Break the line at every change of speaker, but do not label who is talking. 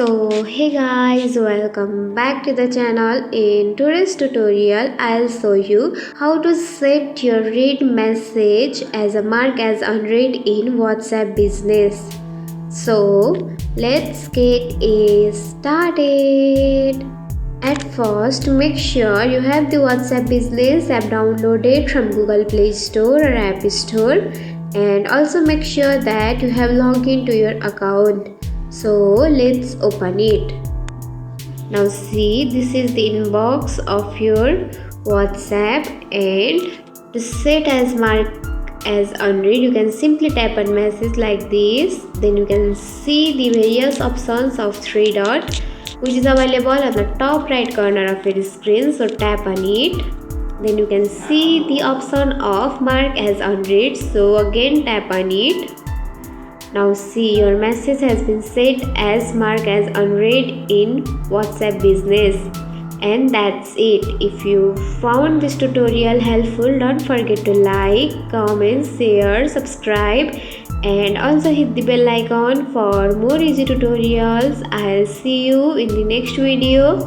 So hey guys, welcome back to the channel. In today's tutorial I'll show you how to set your read message as a mark as unread in WhatsApp Business. So let's get it started. At first, make sure you have the WhatsApp Business app downloaded from Google Play Store or App Store, and also make sure that you have logged into your account. So let's open it. Now see, this is the inbox of your WhatsApp, and to set as mark as unread, you can simply tap on message like this. Then you can see the various options of three dot, which is available on the top right corner of your screen. So tap on it. Then you can see the option of mark as unread. So again tap on it. Now see, your message has been set as mark as unread in WhatsApp Business. And that's it. If you found this tutorial helpful, don't forget to like, comment, share, subscribe, and also hit the bell icon for more easy tutorials. I'll see you in the next video.